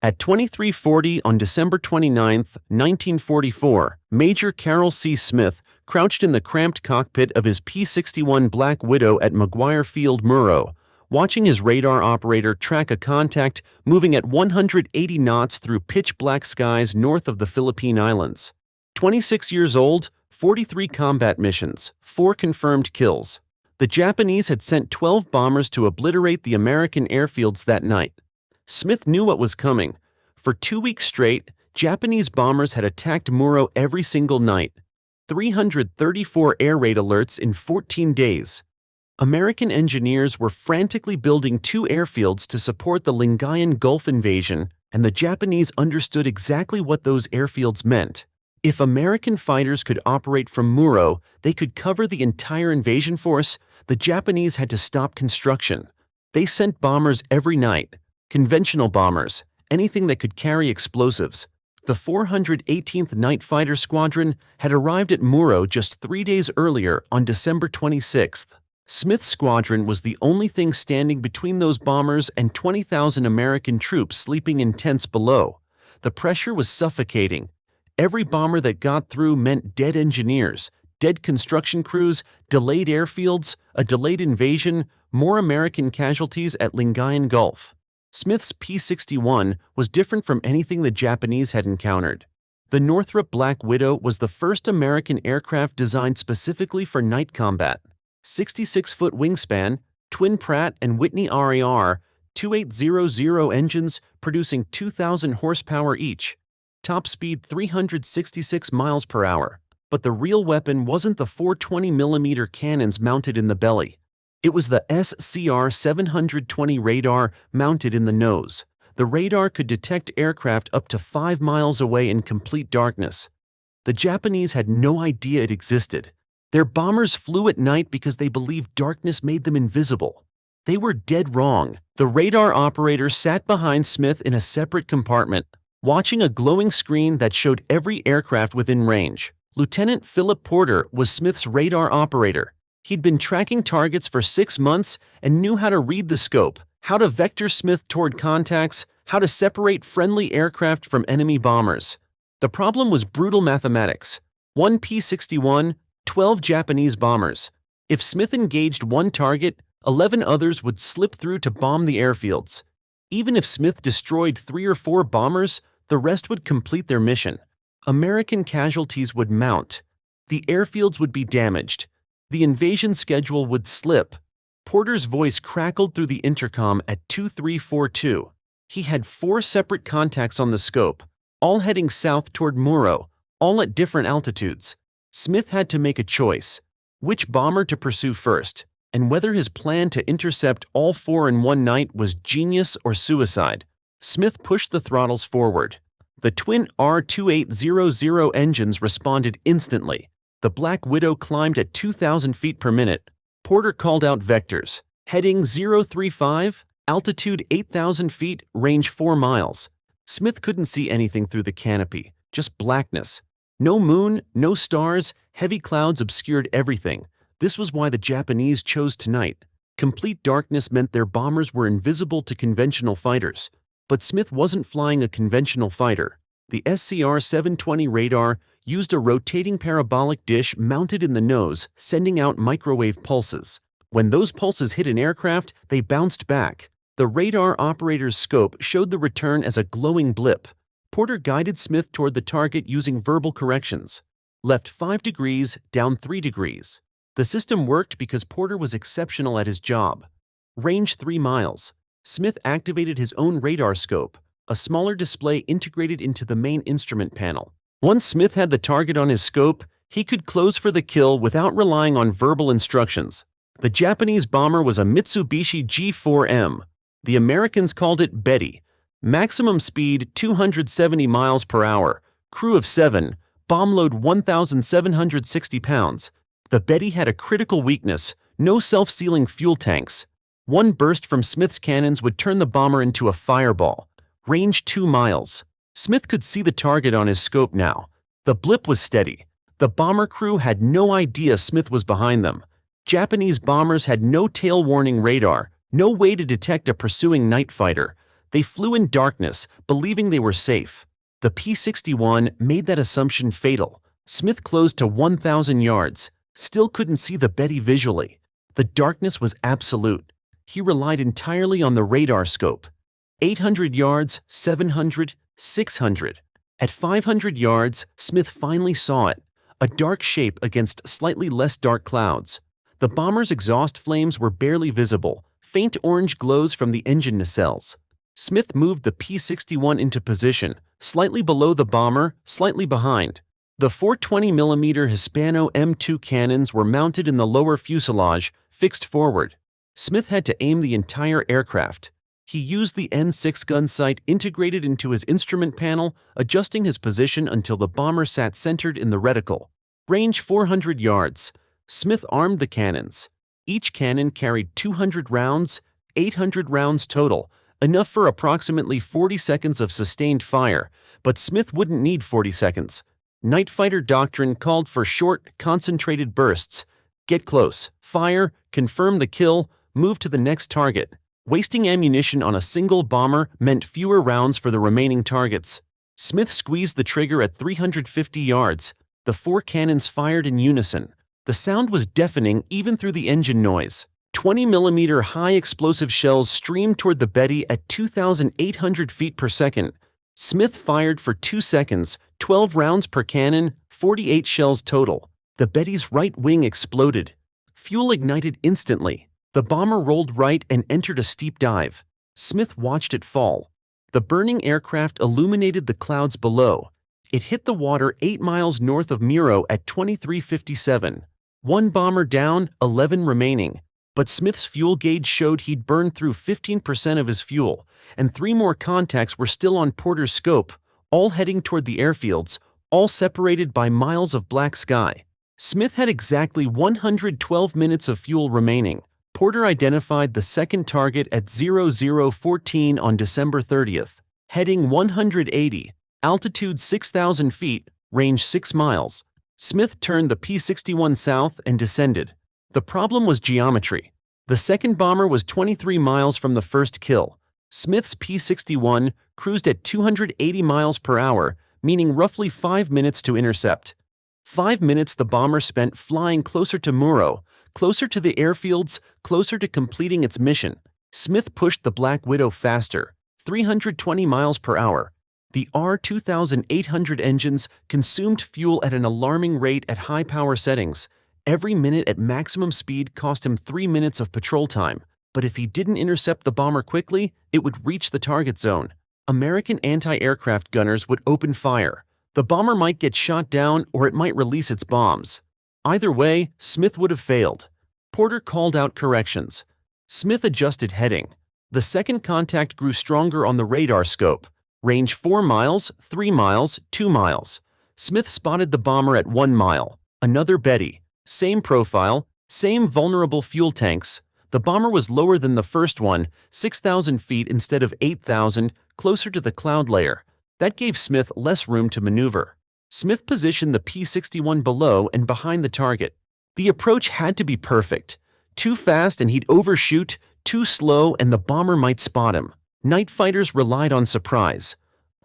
At 23:40 on December 29, 1944, Major Carroll C. Smith crouched in the cramped cockpit of his P-61 Black Widow at McGuire Field, Murrow, watching his radar operator track a contact moving at 180 knots through pitch-black skies north of the Philippine Islands. 26 years old, 43 combat missions, 4 confirmed kills. The Japanese had sent 12 bombers to obliterate the American airfields that night. Smith knew what was coming. For 2 weeks straight, Japanese bombers had attacked Murrow every single night. 334 air raid alerts in 14 days. American engineers were frantically building 2 airfields to support the Lingayen Gulf invasion, and the Japanese understood exactly what those airfields meant. If American fighters could operate from Murrow, they could cover the entire invasion force. The Japanese had to stop construction. They sent bombers every night, conventional bombers, anything that could carry explosives. The 418th Night Fighter Squadron had arrived at Murrow just 3 days earlier on December 26th. Smith's squadron was the only thing standing between those bombers and 20,000 American troops sleeping in tents below. The pressure was suffocating. Every bomber that got through meant dead engineers, dead construction crews, delayed airfields, a delayed invasion, more American casualties at Lingayen Gulf. Smith's P-61 was different from anything the Japanese had encountered. The Northrop Black Widow was the first American aircraft designed specifically for night combat. 66-foot wingspan, twin Pratt and Whitney RAR 2800 engines producing 2,000 horsepower each. Top speed 366 miles per hour. But the real weapon wasn't the 420mm cannons mounted in the belly. It was the SCR-720 radar mounted in the nose. The radar could detect aircraft up to 5 miles away in complete darkness. The Japanese had no idea it existed. Their bombers flew at night because they believed darkness made them invisible. They were dead wrong. The radar operator sat behind Smith in a separate compartment, watching a glowing screen that showed every aircraft within range. Lieutenant Philip Porter was Smith's radar operator. He'd been tracking targets for 6 months and knew how to read the scope, how to vector Smith toward contacts, how to separate friendly aircraft from enemy bombers. The problem was brutal mathematics. 1 P-61, 12 Japanese bombers. If Smith engaged one target, 11 others would slip through to bomb the airfields. Even if Smith destroyed 3 or 4 bombers, the rest would complete their mission. American casualties would mount. The airfields would be damaged. The invasion schedule would slip. Porter's voice crackled through the intercom at 2342. He had 4 separate contacts on the scope, all heading south toward Murrow, all at different altitudes. Smith had to make a choice, which bomber to pursue first, and whether his plan to intercept all 4 in one night was genius or suicide. Smith pushed the throttles forward. The twin R-2800 engines responded instantly. The Black Widow climbed at 2,000 feet per minute. Porter called out vectors. Heading 035, altitude 8,000 feet, range 4 miles. Smith couldn't see anything through the canopy, just blackness. No moon, no stars, heavy clouds obscured everything. This was why the Japanese chose tonight. Complete darkness meant their bombers were invisible to conventional fighters. But Smith wasn't flying a conventional fighter. The SCR-720 radar used a rotating parabolic dish mounted in the nose, sending out microwave pulses. When those pulses hit an aircraft, they bounced back. The radar operator's scope showed the return as a glowing blip. Porter guided Smith toward the target using verbal corrections. Left 5 degrees, down 3 degrees. The system worked because Porter was exceptional at his job. Range 3 miles. Smith activated his own radar scope, a smaller display integrated into the main instrument panel. Once Smith had the target on his scope, he could close for the kill without relying on verbal instructions. The Japanese bomber was a Mitsubishi G4M. The Americans called it Betty. Maximum speed 270 miles per hour, crew of 7, bomb load 1,760 pounds. The Betty had a critical weakness: no self-sealing fuel tanks. One burst from Smith's cannons would turn the bomber into a fireball. Range 2 miles. Smith could see the target on his scope now. The blip was steady. The bomber crew had no idea Smith was behind them. Japanese bombers had no tail warning radar, no way to detect a pursuing night fighter. They flew in darkness, believing they were safe. The P-61 made that assumption fatal. Smith closed to 1,000 yards, still couldn't see the Betty visually. The darkness was absolute. He relied entirely on the radar scope. 800 yards, 700, 600. At 500 yards, Smith finally saw it, a dark shape against slightly less dark clouds. The bomber's exhaust flames were barely visible, faint orange glows from the engine nacelles. Smith moved the P-61 into position, slightly below the bomber, slightly behind. The 420mm Hispano M2 cannons were mounted in the lower fuselage, fixed forward. Smith had to aim the entire aircraft. He used the N6 gun sight integrated into his instrument panel, adjusting his position until the bomber sat centered in the reticle. Range 400 yards. Smith armed the cannons. Each cannon carried 200 rounds, 800 rounds total, enough for approximately 40 seconds of sustained fire, but Smith wouldn't need 40 seconds. Night fighter doctrine called for short, concentrated bursts. Get close, fire, confirm the kill, move to the next target. Wasting ammunition on a single bomber meant fewer rounds for the remaining targets. Smith squeezed the trigger at 350 yards. The 4 cannons fired in unison. The sound was deafening even through the engine noise. 20mm high-explosive shells streamed toward the Betty at 2,800 feet per second. Smith fired for 2 seconds, 12 rounds per cannon, 48 shells total. The Betty's right wing exploded. Fuel ignited instantly. The bomber rolled right and entered a steep dive. Smith watched it fall. The burning aircraft illuminated the clouds below. It hit the water 8 miles north of Muro at 23:57. 1 bomber down, 11 remaining. But Smith's fuel gauge showed he'd burned through 15% of his fuel, and 3 more contacts were still on Porter's scope, all heading toward the airfields, all separated by miles of black sky. Smith had exactly 112 minutes of fuel remaining. Porter identified the second target at 0014 on December 30th. Heading 180, altitude 6,000 feet, range 6 miles. Smith turned the P-61 south and descended. The problem was geometry. The second bomber was 23 miles from the first kill. Smith's P-61 cruised at 280 miles per hour, meaning roughly 5 minutes to intercept. 5 minutes the bomber spent flying closer to Muro, closer to the airfields, closer to completing its mission. Smith pushed the Black Widow faster, 320 miles per hour. The R-2800 engines consumed fuel at an alarming rate at high power settings. Every minute at maximum speed cost him 3 minutes of patrol time, but if he didn't intercept the bomber quickly, it would reach the target zone. American anti-aircraft gunners would open fire. The bomber might get shot down or it might release its bombs. Either way, Smith would have failed. Porter called out corrections. Smith adjusted heading. The second contact grew stronger on the radar scope. Range 4 miles, 3 miles, 2 miles. Smith spotted the bomber at 1 mile. Another Betty. Same profile, same vulnerable fuel tanks. The bomber was lower than the first one, 6,000 feet instead of 8,000, closer to the cloud layer. That gave Smith less room to maneuver. Smith positioned the P-61 below and behind the target. The approach had to be perfect. Too fast and he'd overshoot, too slow and the bomber might spot him. Night fighters relied on surprise.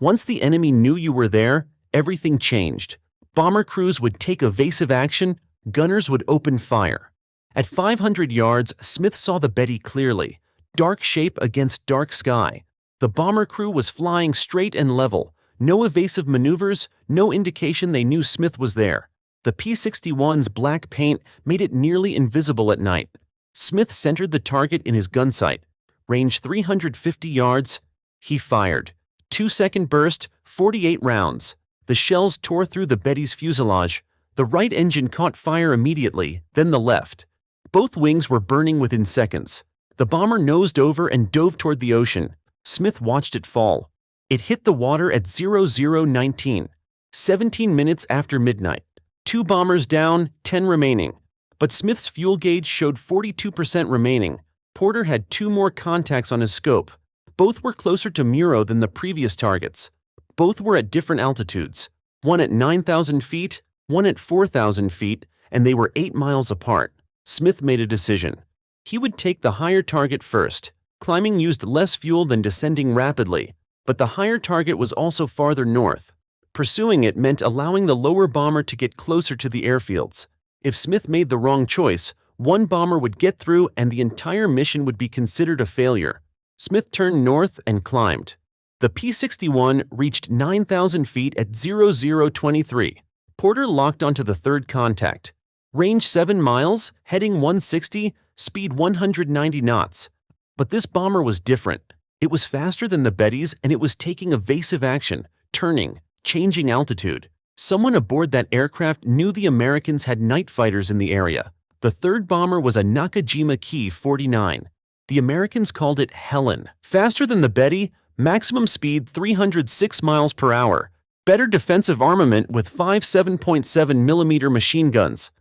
Once the enemy knew you were there, everything changed. Bomber crews would take evasive action, gunners would open fire. At 500 yards, Smith saw the Betty clearly. Dark shape against dark sky. The bomber crew was flying straight and level. No evasive maneuvers, no indication they knew Smith was there. The P-61's black paint made it nearly invisible at night. Smith centered the target in his gun sight. Range 350 yards. He fired. 2-second burst, 48 rounds. The shells tore through the Betty's fuselage. The right engine caught fire immediately, then the left. Both wings were burning within seconds. The bomber nosed over and dove toward the ocean. Smith watched it fall. It hit the water at 0019, 17 minutes after midnight. 2 bombers down, 10 remaining. But Smith's fuel gauge showed 42% remaining. Porter had 2 more contacts on his scope. Both were closer to Muro than the previous targets. Both were at different altitudes. One at 9,000 feet, one at 4,000 feet, and they were 8 miles apart. Smith made a decision. He would take the higher target first. Climbing used less fuel than descending rapidly, but the higher target was also farther north. Pursuing it meant allowing the lower bomber to get closer to the airfields. If Smith made the wrong choice, one bomber would get through and the entire mission would be considered a failure. Smith turned north and climbed. The P-61 reached 9,000 feet at 0023. Porter locked onto the third contact. Range 7 miles, heading 160, speed 190 knots. But this bomber was different. It was faster than the Bettys and it was taking evasive action, turning, changing altitude. Someone aboard that aircraft knew the Americans had night fighters in the area. The third bomber was a Nakajima Ki 49. The Americans called it Helen. Faster than the Betty, maximum speed 306 miles per hour. Better defensive armament with 5 7.7mm machine guns.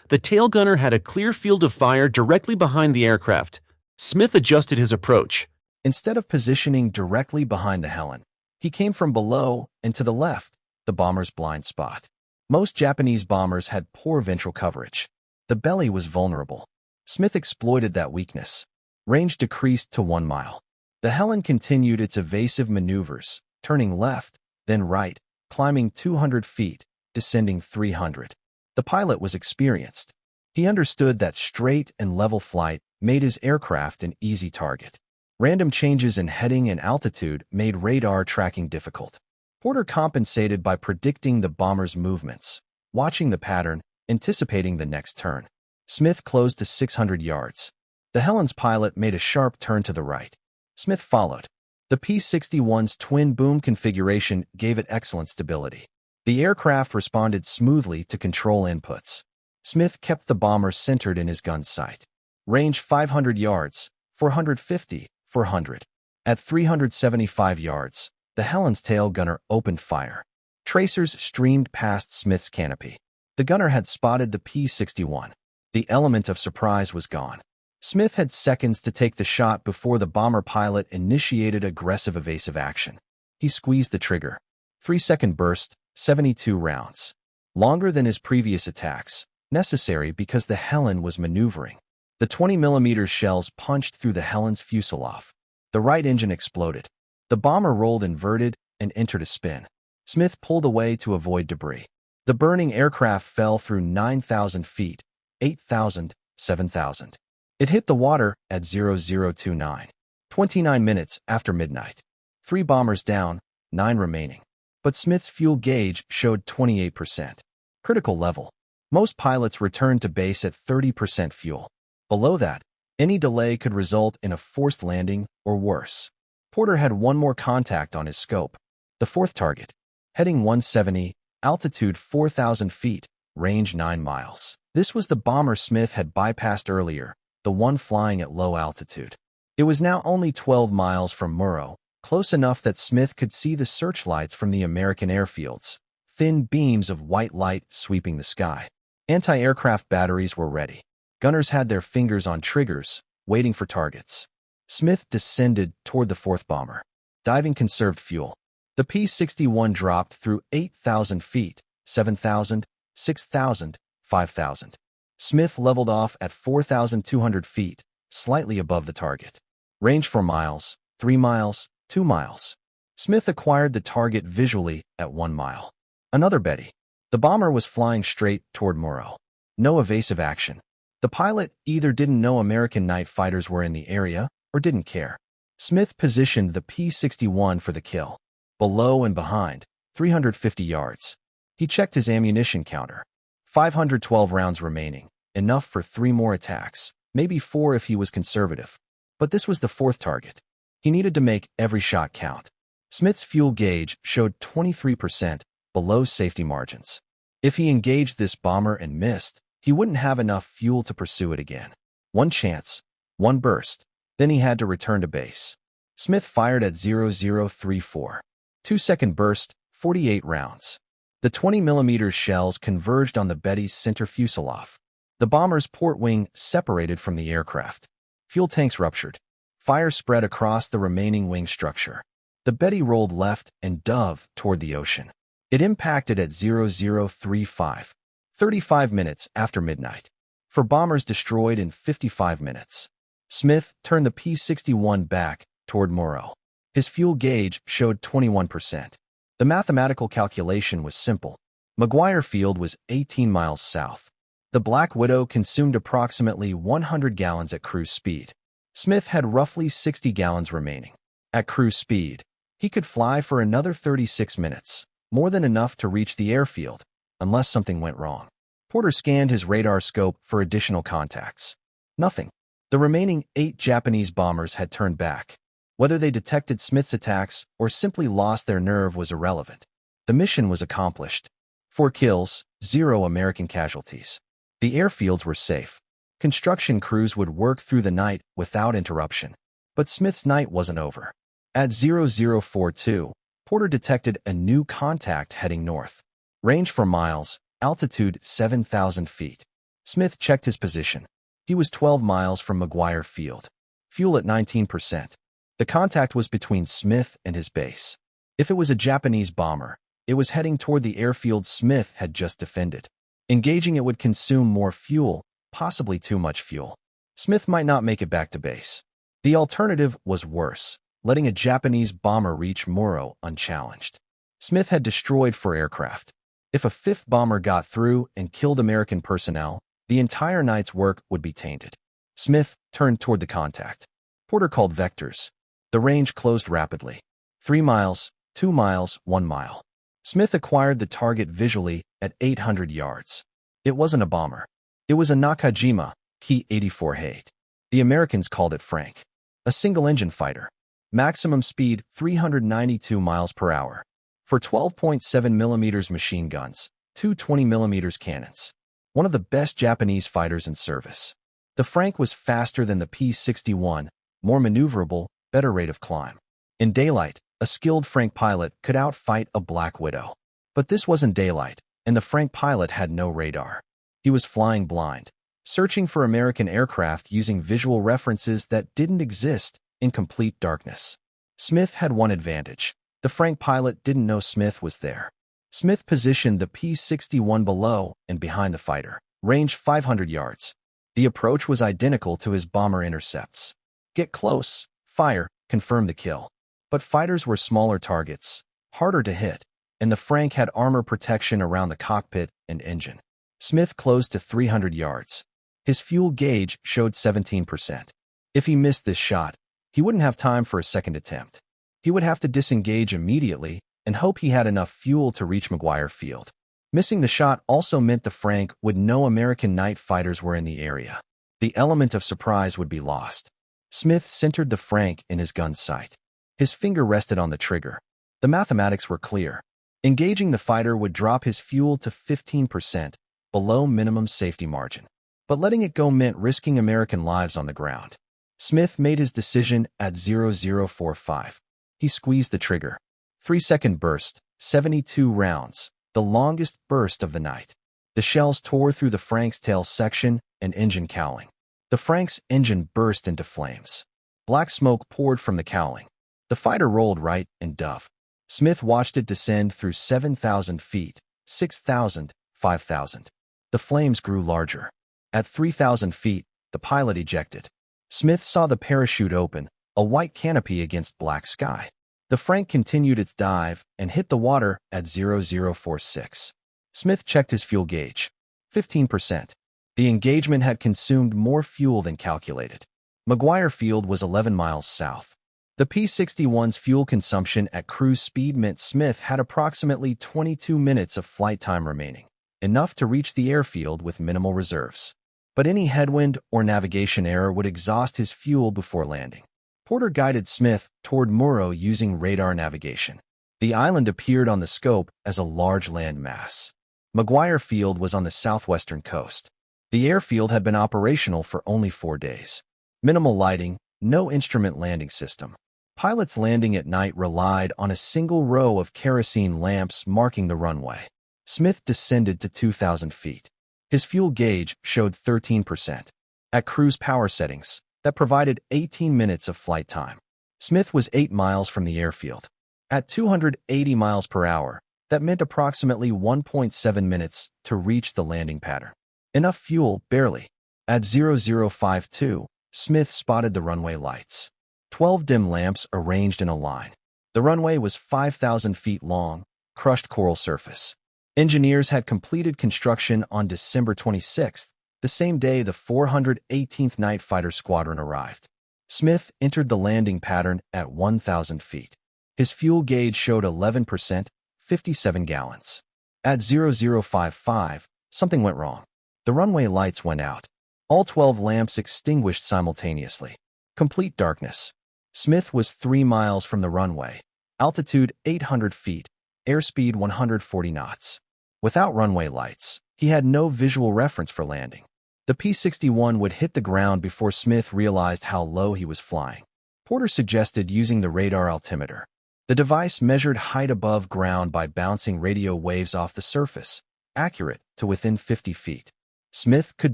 The tail gunner had a clear field of fire directly behind the aircraft. Smith adjusted his approach. Instead of positioning directly behind the Helen, he came from below and to the left, the bomber's blind spot. Most Japanese bombers had poor ventral coverage. The belly was vulnerable. Smith exploited that weakness. Range decreased to 1 mile. The Helen continued its evasive maneuvers, turning left, then right, climbing 200 feet, descending 300. The pilot was experienced. He understood that straight and level flight made his aircraft an easy target. Random changes in heading and altitude made radar tracking difficult. Porter compensated by predicting the bomber's movements, watching the pattern, anticipating the next turn. Smith closed to 600 yards. The Helen's pilot made a sharp turn to the right. Smith followed. The P-61's twin-boom configuration gave it excellent stability. The aircraft responded smoothly to control inputs. Smith kept the bomber centered in his gun's sight. Range 500 yards, 450, 400. At 375 yards, the Helen's tail gunner opened fire. Tracers streamed past Smith's canopy. The gunner had spotted the P-61. The element of surprise was gone. Smith had seconds to take the shot before the bomber pilot initiated aggressive evasive action. He squeezed the trigger. 3-second burst, 72 rounds. Longer than his previous attacks, necessary because the Helen was maneuvering. The 20mm shells punched through the Helen's fuselage. The right engine exploded. The bomber rolled inverted and entered a spin. Smith pulled away to avoid debris. The burning aircraft fell through 9,000 feet, 8,000, 7,000. It hit the water at 0029. 29 minutes after midnight. 3 bombers down, 9 remaining. But Smith's fuel gauge showed 28%. Critical level. Most pilots returned to base at 30% fuel. Below that, any delay could result in a forced landing or worse. Porter had one more contact on his scope. The fourth target. Heading 170, altitude 4,000 feet, range 9 miles. This was the bomber Smith had bypassed earlier, the one flying at low altitude. It was now only 12 miles from Murrow, close enough that Smith could see the searchlights from the American airfields, thin beams of white light sweeping the sky. Anti-aircraft batteries were ready. Gunners had their fingers on triggers, waiting for targets. Smith descended toward the fourth bomber. Diving conserved fuel. The P-61 dropped through 8,000 feet, 7,000, 6,000, 5,000. Smith leveled off at 4,200 feet, slightly above the target. Range 4 miles, 3 miles, 2 miles. Smith acquired the target visually at 1 mile. Another Betty. The bomber was flying straight toward Murrow. No evasive action. The pilot either didn't know American night fighters were in the area or didn't care. Smith positioned the P-61 for the kill. Below and behind, 350 yards. He checked his ammunition counter. 512 rounds remaining, enough for 3 more attacks, maybe 4 if he was conservative. But this was the fourth target. He needed to make every shot count. Smith's fuel gauge showed 23%, below safety margins. If he engaged this bomber and missed, he wouldn't have enough fuel to pursue it again. One chance, one burst, then he had to return to base. Smith fired at 0034. 2-second burst, 48 rounds. The 20mm shells converged on the Betty's center fuselage. The bomber's port wing separated from the aircraft. Fuel tanks ruptured. Fire spread across the remaining wing structure. The Betty rolled left and dove toward the ocean. It impacted at 0035. 35 minutes after midnight. 4 bombers destroyed in 55 minutes. Smith turned the P-61 back toward Morro. His fuel gauge showed 21%. The mathematical calculation was simple. McGuire Field was 18 miles south. The Black Widow consumed approximately 100 gallons at cruise speed. Smith had roughly 60 gallons remaining. At cruise speed, he could fly for another 36 minutes, more than enough to reach the airfield, unless something went wrong. Porter scanned his radar scope for additional contacts. Nothing. The remaining 8 Japanese bombers had turned back. Whether they detected Smith's attacks or simply lost their nerve was irrelevant. The mission was accomplished. 4 kills, 0 American casualties. The airfields were safe. Construction crews would work through the night without interruption. But Smith's night wasn't over. At 0042, Porter detected a new contact heading north. Range for miles, altitude 7,000 feet. Smith checked his position. He was 12 miles from McGuire Field. Fuel at 19%. The contact was between Smith and his base. If it was a Japanese bomber, it was heading toward the airfield Smith had just defended. Engaging it would consume more fuel, possibly too much fuel. Smith might not make it back to base. The alternative was worse, letting a Japanese bomber reach Morro unchallenged. Smith had destroyed 4 aircraft. If a 5th bomber got through and killed American personnel, the entire night's work would be tainted. Smith turned toward the contact. Porter called vectors. The range closed rapidly. 3 miles, 2 miles, 1 mile. Smith acquired the target visually at 800 yards. It wasn't a bomber. It was a Nakajima Ki-84 Hate. The Americans called it Frank. A single-engine fighter. Maximum speed 392 miles per hour. For 12.7 mm machine guns, 2 20 mm cannons. One of the best Japanese fighters in service. The Frank was faster than the P-61, more maneuverable, better rate of climb. In daylight, a skilled Frank pilot could outfight a Black Widow. But this wasn't daylight, and the Frank pilot had no radar. He was flying blind, searching for American aircraft using visual references that didn't exist in complete darkness. Smith had one advantage. The Frank pilot didn't know Smith was there. Smith positioned the P-61 below and behind the fighter, range 500 yards. The approach was identical to his bomber intercepts. Get close, fire, confirm the kill. But fighters were smaller targets, harder to hit, and the Frank had armor protection around the cockpit and engine. Smith closed to 300 yards. His fuel gauge showed 17%. If he missed this shot, he wouldn't have time for a second attempt. He would have to disengage immediately and hope he had enough fuel to reach McGuire Field. Missing the shot also meant the Frank would know American night fighters were in the area. The element of surprise would be lost. Smith centered the Frank in his gun's sight. His finger rested on the trigger. The mathematics were clear. Engaging the fighter would drop his fuel to 15%, below minimum safety margin. But letting it go meant risking American lives on the ground. Smith made his decision at 0045. He squeezed the trigger. 3-second burst, 72 rounds, the longest burst of the night. The shells tore through the Frank's tail section and engine cowling. The Frank's engine burst into flames. Black smoke poured from the cowling. The fighter rolled right and dove. Smith watched it descend through 7,000 feet, 6,000, 5,000. The flames grew larger. At 3,000 feet, the pilot ejected. Smith saw the parachute open, a white canopy against black sky. The Frank continued its dive and hit the water at 0046. Smith checked his fuel gauge. 15%. The engagement had consumed more fuel than calculated. McGuire Field was 11 miles south. The P-61's fuel consumption at cruise speed meant Smith had approximately 22 minutes of flight time remaining, enough to reach the airfield with minimal reserves. But any headwind or navigation error would exhaust his fuel before landing. Porter guided Smith toward Morro using radar navigation. The island appeared on the scope as a large land mass. McGuire Field was on the southwestern coast. The airfield had been operational for only 4 days. Minimal lighting, no instrument landing system. Pilots landing at night relied on a single row of kerosene lamps marking the runway. Smith descended to 2,000 feet. His fuel gauge showed 13%. At cruise power settings, that provided 18 minutes of flight time. Smith was 8 miles from the airfield. At 280 miles per hour, that meant approximately 1.7 minutes to reach the landing pattern. Enough fuel, barely. At 0052, Smith spotted the runway lights. 12 dim lamps arranged in a line. The runway was 5,000 feet long, crushed coral surface. Engineers had completed construction on December 26th, the same day the 418th Night Fighter Squadron arrived. Smith entered the landing pattern at 1,000 feet. His fuel gauge showed 11%, 57 gallons. At 0055, something went wrong. The runway lights went out. All 12 lamps extinguished simultaneously. Complete darkness. Smith was 3 miles from the runway. Altitude 800 feet. Airspeed 140 knots. Without runway lights, he had no visual reference for landing. The P-61 would hit the ground before Smith realized how low he was flying. Porter suggested using the radar altimeter. The device measured height above ground by bouncing radio waves off the surface, accurate to within 50 feet. Smith could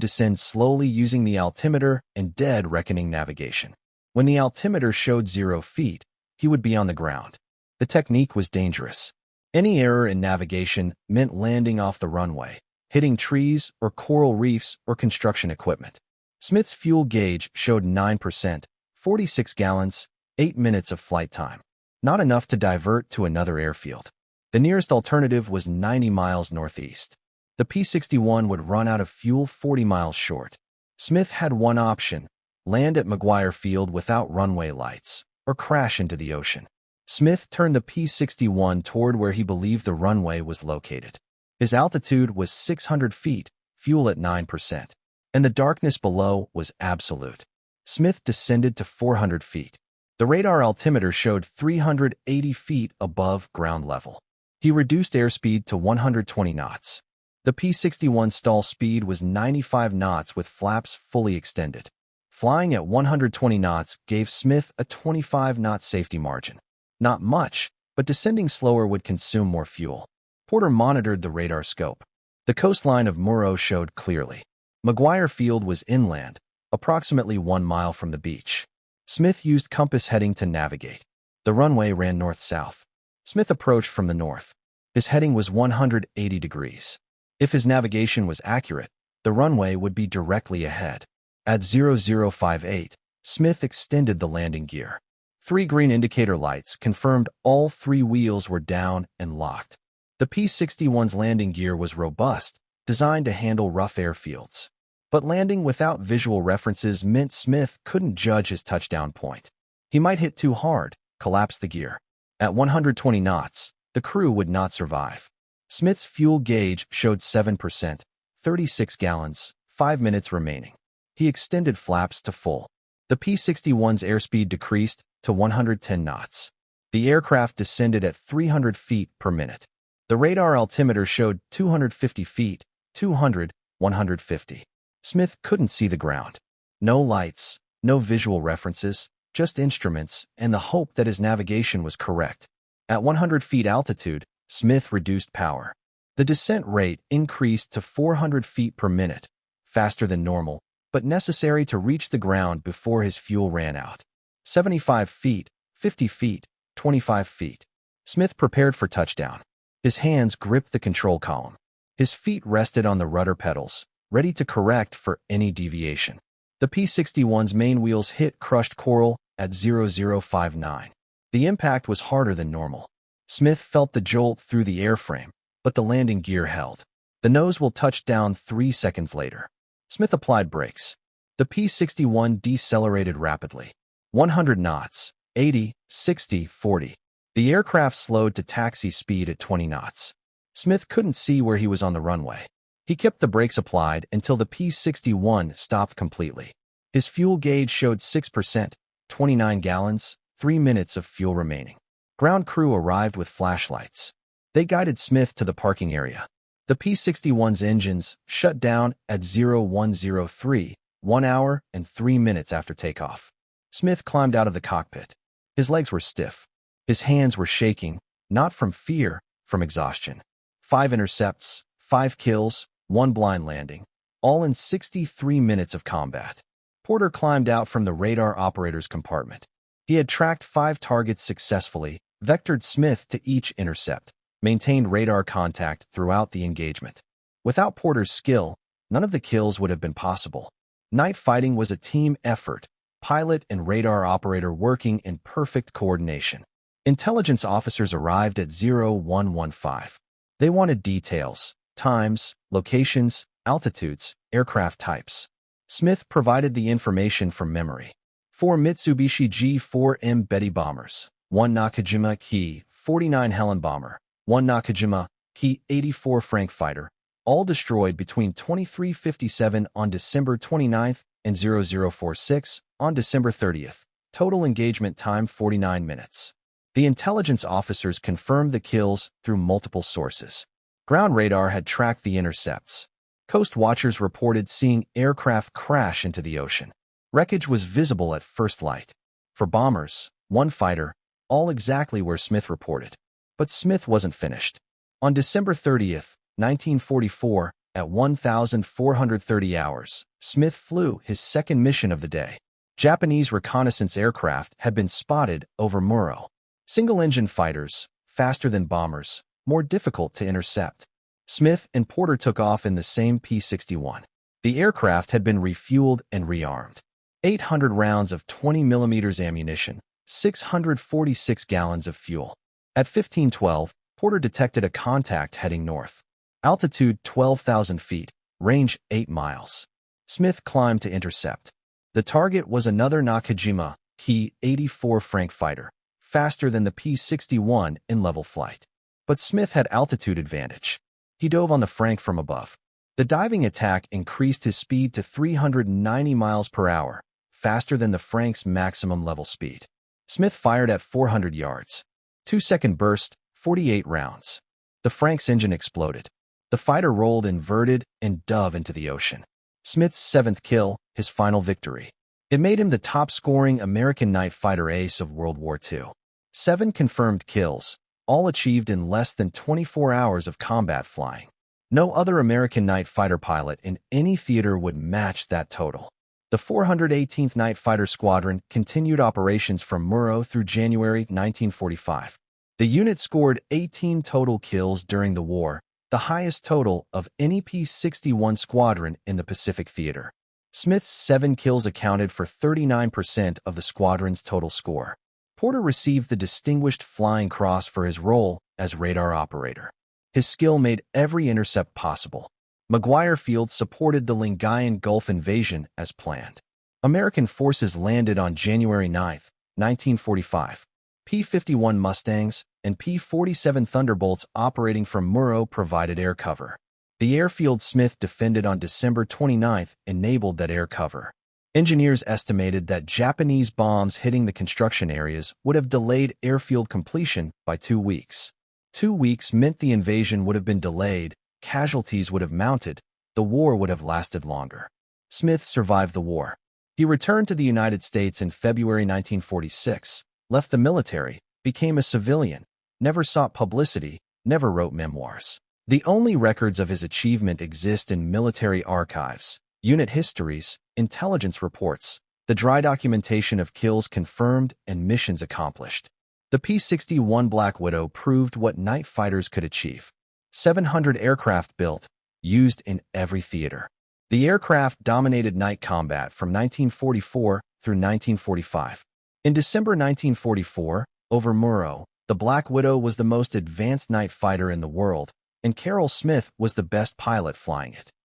descend slowly using the altimeter and dead reckoning navigation. When the altimeter showed 0 feet, he would be on the ground. The technique was dangerous. Any error in navigation meant landing off the runway, hitting trees or coral reefs or construction equipment. Smith's fuel gauge showed 9%, 46 gallons, 8 minutes of flight time. Not enough to divert to another airfield. The nearest alternative was 90 miles northeast. The P-61 would run out of fuel 40 miles short. Smith had one option: land at McGuire Field without runway lights, or crash into the ocean. Smith turned the P-61 toward where he believed the runway was located. His altitude was 600 feet, fuel at 9%, and the darkness below was absolute. Smith descended to 400 feet. The radar altimeter showed 380 feet above ground level. He reduced airspeed to 120 knots. The P-61 stall speed was 95 knots with flaps fully extended. Flying at 120 knots gave Smith a 25-knot safety margin. Not much, but descending slower would consume more fuel. Porter monitored the radar scope. The coastline of Murrow showed clearly. McGuire Field was inland, approximately 1 mile from the beach. Smith used compass heading to navigate. The runway ran north-south. Smith approached from the north. His heading was 180 degrees. If his navigation was accurate, the runway would be directly ahead. At 0058, Smith extended the landing gear. 3 green indicator lights confirmed all 3 wheels were down and locked. The P-61's landing gear was robust, designed to handle rough airfields. But landing without visual references meant Smith couldn't judge his touchdown point. He might hit too hard, collapse the gear. At 120 knots, the crew would not survive. Smith's fuel gauge showed 7%, 36 gallons, 5 minutes remaining. He extended flaps to full. The P-61's airspeed decreased to 110 knots. The aircraft descended at 300 feet per minute. The radar altimeter showed 250 feet, 200, 150. Smith couldn't see the ground. No lights, no visual references, just instruments and the hope that his navigation was correct. At 100 feet altitude, Smith reduced power. The descent rate increased to 400 feet per minute, faster than normal, but necessary to reach the ground before his fuel ran out. 75 feet, 50 feet, 25 feet. Smith prepared for touchdown. His hands gripped the control column. His feet rested on the rudder pedals, ready to correct for any deviation. The P-61's main wheels hit crushed coral at 0059. The impact was harder than normal. Smith felt the jolt through the airframe, but the landing gear held. The nose will touch down 3 seconds later. Smith applied brakes. The P-61 decelerated rapidly. 100 knots, 80, 60, 40. The aircraft slowed to taxi speed at 20 knots. Smith couldn't see where he was on the runway. He kept the brakes applied until the P-61 stopped completely. His fuel gauge showed 6%, 29 gallons, 3 minutes of fuel remaining. Ground crew arrived with flashlights. They guided Smith to the parking area. The P-61's engines shut down at 0103, 1 hour and 3 minutes after takeoff. Smith climbed out of the cockpit. His legs were stiff. His hands were shaking, not from fear, from exhaustion. 5 intercepts, 5 kills, 1 blind landing, all in 63 minutes of combat. Porter climbed out from the radar operator's compartment. He had tracked 5 targets successfully, vectored Smith to each intercept, maintained radar contact throughout the engagement. Without Porter's skill, none of the kills would have been possible. Night fighting was a team effort, pilot and radar operator working in perfect coordination. Intelligence officers arrived at 0115. They wanted details, times, locations, altitudes, aircraft types. Smith provided the information from memory. 4 Mitsubishi G4M Betty bombers, 1 Nakajima Ki-49 Helen bomber, 1 Nakajima Ki-84 Frank fighter, all destroyed between 23:57 on December 29th and 0046 on December 30th. Total engagement time 49 minutes. The intelligence officers confirmed the kills through multiple sources. Ground radar had tracked the intercepts. Coast watchers reported seeing aircraft crash into the ocean. Wreckage was visible at first light. For bombers, 1 fighter, all exactly where Smith reported. But Smith wasn't finished. On December 30th, 1944, at 1,430 hours, Smith flew his second mission of the day. Japanese reconnaissance aircraft had been spotted over Muro. Single-engine fighters, faster than bombers, more difficult to intercept. Smith and Porter took off in the same P-61. The aircraft had been refueled and rearmed. 800 rounds of 20mm ammunition, 646 gallons of fuel. At 1512, Porter detected a contact heading north. Altitude 12,000 feet, range 8 miles. Smith climbed to intercept. The target was another Nakajima Ki-84 Frank fighter, faster than the P-61 in level flight. But Smith had altitude advantage. He dove on the Frank from above. The diving attack increased his speed to 390 miles per hour, faster than the Frank's maximum level speed. Smith fired at 400 yards. 2-second burst, 48 rounds. The Frank's engine exploded. The fighter rolled inverted and dove into the ocean. Smith's 7th kill, his final victory. It made him the top-scoring American night fighter ace of World War II. 7 confirmed kills, all achieved in less than 24 hours of combat flying. No other American night fighter pilot in any theater would match that total. The 418th Night Fighter Squadron continued operations from Muro through January 1945. The unit scored 18 total kills during the war, the highest total of any P-61 squadron in the Pacific Theater. Smith's 7 kills accounted for 39% of the squadron's total score. Porter received the Distinguished Flying Cross for his role as radar operator. His skill made every intercept possible. McGuire Field supported the Lingayen Gulf invasion as planned. American forces landed on January 9, 1945. P-51 Mustangs and P-47 Thunderbolts operating from Muro provided air cover. The airfield Smith defended on December 29 enabled that air cover. Engineers estimated that Japanese bombs hitting the construction areas would have delayed airfield completion by 2 weeks. 2 weeks meant the invasion would have been delayed, casualties would have mounted, the war would have lasted longer. Smith survived the war. He returned to the United States in February 1946, left the military, became a civilian, never sought publicity, never wrote memoirs. The only records of his achievement exist in military archives, unit histories, intelligence reports, the dry documentation of kills confirmed and missions accomplished. The P-61 Black Widow proved what night fighters could achieve. 700 aircraft built, used in every theater. The aircraft dominated night combat from 1944 through 1945. In December 1944, over Muro, the Black Widow was the most advanced night fighter in the world, and Carroll Smith was the best pilot flying it.